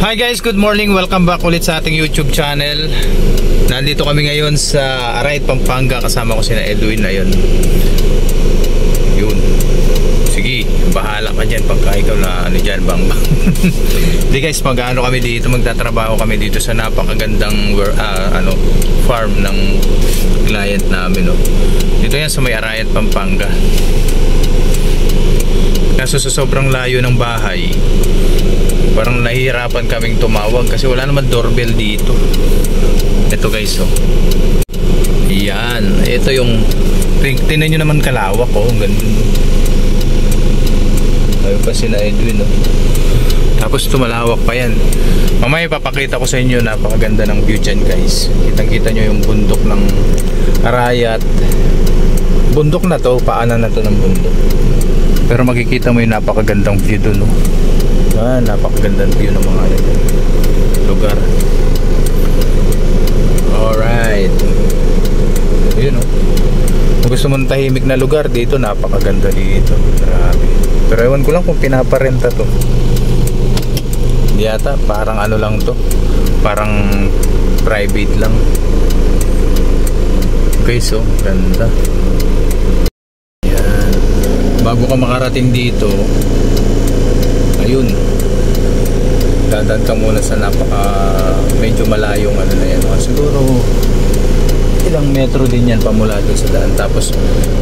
Hi guys, good morning. Welcome back ulit sa ating YouTube channel. Nandito kami ngayon sa Arayat, Pampanga. Kasama ko sina Edwin na yun. Sige, bahala ka dyan pagka ikaw na ano dyan, bang. Hindi guys, mag-ano kami dito, magtatrabaho kami dito sa napakagandang farm ng client namin. Dito yan sa may Arayat, Pampanga. Kaso sa sobrang layo ng bahay, parang nahihirapan kaming tumawag kasi wala naman doorbell dito. Ito guys, yan, ito yung tingnan nyo naman kalawak, ang ganda. Tayo pa sila Edwin, tapos tumalawak pa yan. Mamaya papakita ko sa inyo, napakaganda ng view dyan guys. Kitang kita nyo yung bundok ng Arayat. Bundok na to, paanan na to ng bundok, pero makikita mo yung napakagandang view dun, napakagandang view ng mga lugar. Alright, yun kung gusto mong tahimik na lugar dito, napakaganda dito. Grabe. Pero ewan ko lang kung pinaparenta to. Hindi yata, parang ano lang to, parang private lang. Okay, so ganda. Yan, bago ka makarating dito, ayun, dadaan ka muna sa medyo malayong ano na yan, siguro ilang metro din yan pamula doon sa daan. Tapos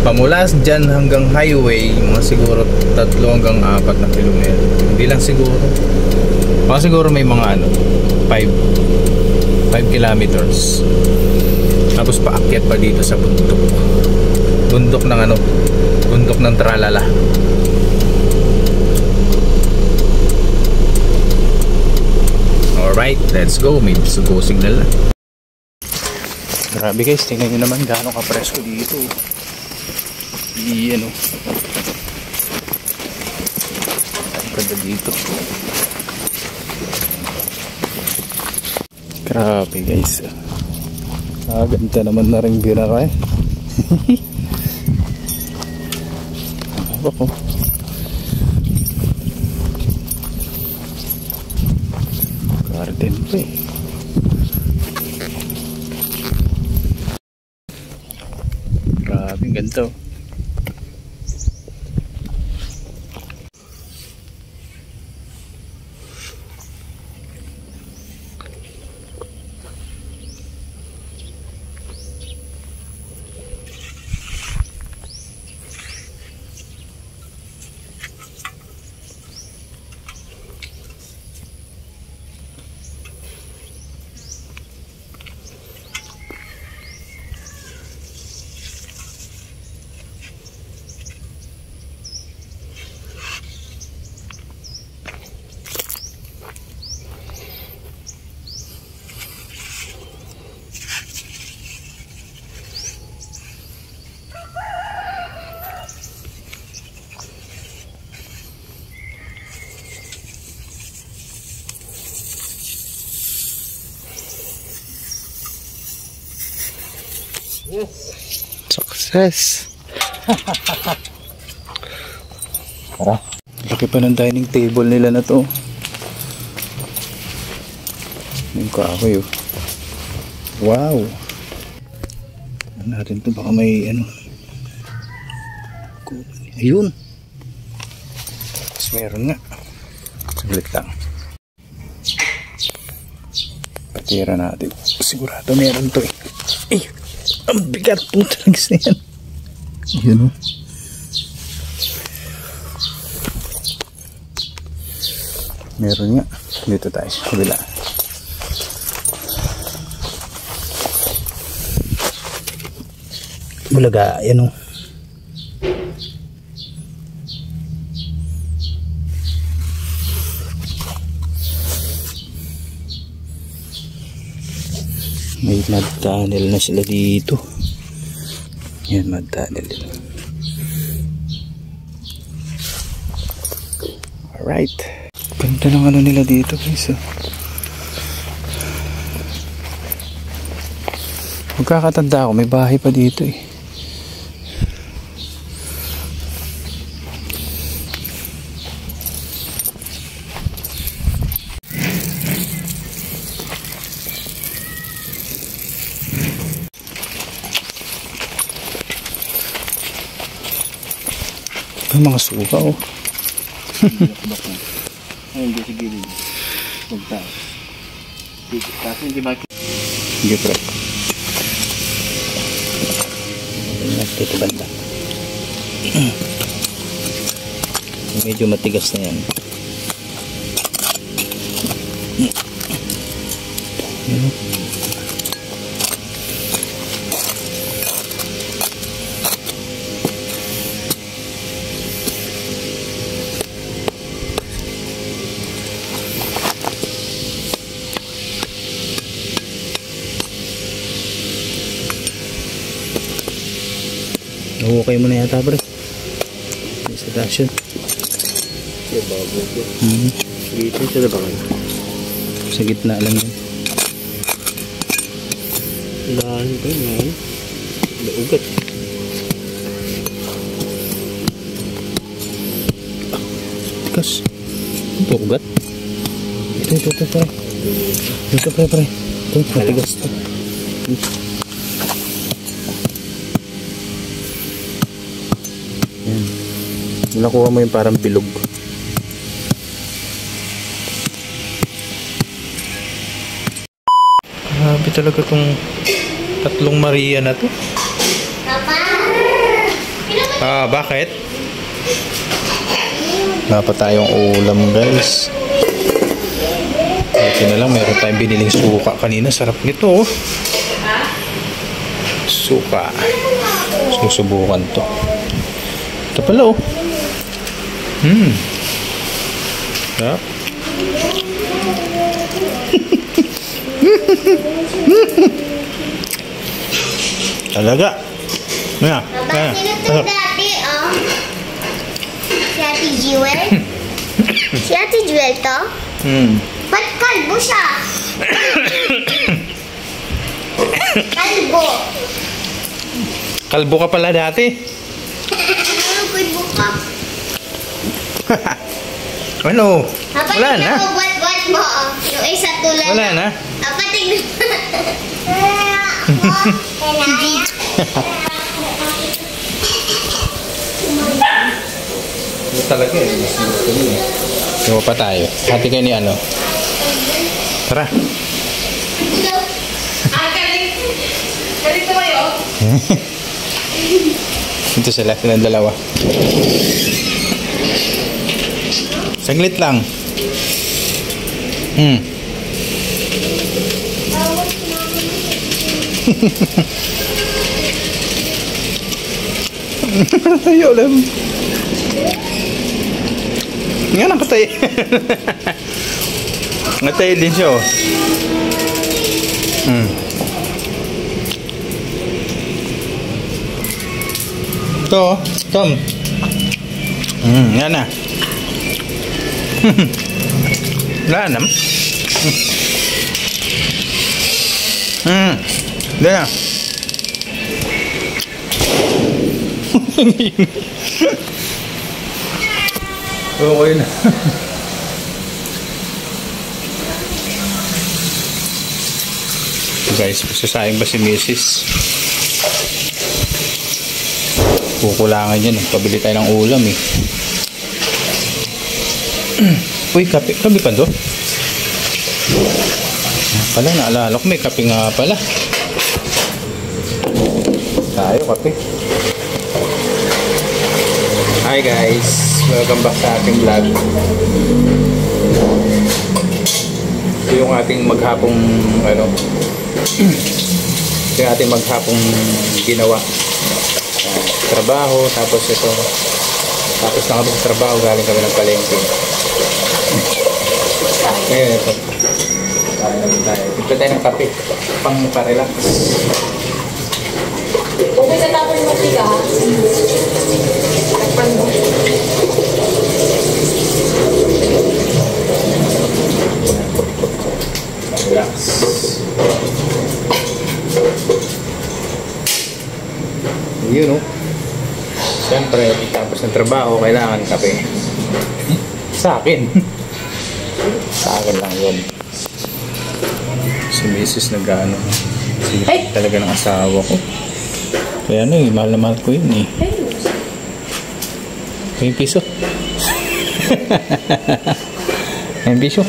pamula dyan hanggang highway, mga siguro 3 hanggang 4 na kilometro. Hindi lang siguro, siguro may mga 5 kilometers. Tapos paakyat pa dito sa bundok ng bundok ng Tralala. Alright, let's go. May go signal na. Grabe guys, tingnan nyo naman gaano ka-presko dito. Ang ganda dito. Grabe guys. Ganda naman na rin binara ako. Garden pa Grabe, ganito. Success. Tara. Laki pa ng dining table nila na to. Yung kahoy Wow. Ano natin to, baka may ayun. Mas meron nga. Saglit lang. Patira natin. Sigurado meron to ang bigat po talaga na yan. Yun meron nga. Dito tayo, kabila. Bulaga, yan may mud tunnel na sila dito. Yan, mud tunnel. Alright, ganda ng nila dito guys. Magkakatanda ako, may bahay pa dito Ay, mga suka oh. Ay, hindi sa gilid. Magtaas. Kasi hindi makikita. Sige pre. Dito banda. Medyo matigas na yan. Okay mo na yata pre. Sa dasyon. Siya bago. Dito siya na ba kayo? Sa gitna lang yun. Lahan ko yun. Naugat. Tigas. Ito ugat. Ito pre. Ito pre. Ito matigas to. Yan. Nakuha mo yung parang bilog. Grabe talaga tong tatlong Maria na to. Bakit? Wala pa tayong ulam guys. Ito na lang, meron tayong biniling suka kanina. Sarap nito oh. Suka. Susubukan to. Ito pala oh. Sarap. Talaga. Ayan. Papa, sino to dati, oh? Si Ate Jewel? Si Ate Jewel to? Ba't kalbo siya? Kalbo. Kalbo ka pala dati. Kalbo ka. Ano? Papa, Wala na. tignan mo, buat-buat mo, oh. Yung isa tulad. Wala na. Papa, tignan mo. Ito talaga eh. Gawa pa tayo. Hati kayo ni ano. Tara. Galing tumayo. Ito sila. Silang dalawa. Saglit lang. Ayaw lang. Nga nakatay. Natay din siya oh. Ito oh. Tom. Yan na. Wala naman. Yan na. Okay na. Guys, sasayang ba si Mrs.? Kukulangan yan. Pabili tayo ng ulam eh. Uy, kape. Kape pa do? Pala, naalala ko may kape nga pala. Tayo, kape. Hi guys, welcome back sa ating vlog. Ito yung ating maghapong ano, ito yung ating maghapong ginawa. Trabaho, tapos ito, tapos na kami sa trabaho, galing kami ng palengke. Ngayon ito, ito tayo ng kape pang pa-relax. Okay sa tapos mo tiga. Relax. Yun o. Siyempre, tapos ng trabaho, kailangan kape. Sa akin. Sa akin lang yun. Si Mrs. nag-ano. Sipit talaga ng asawa ko. Kaya ano eh, mahal na mahal ko yun eh. Yung piso. Yung piso.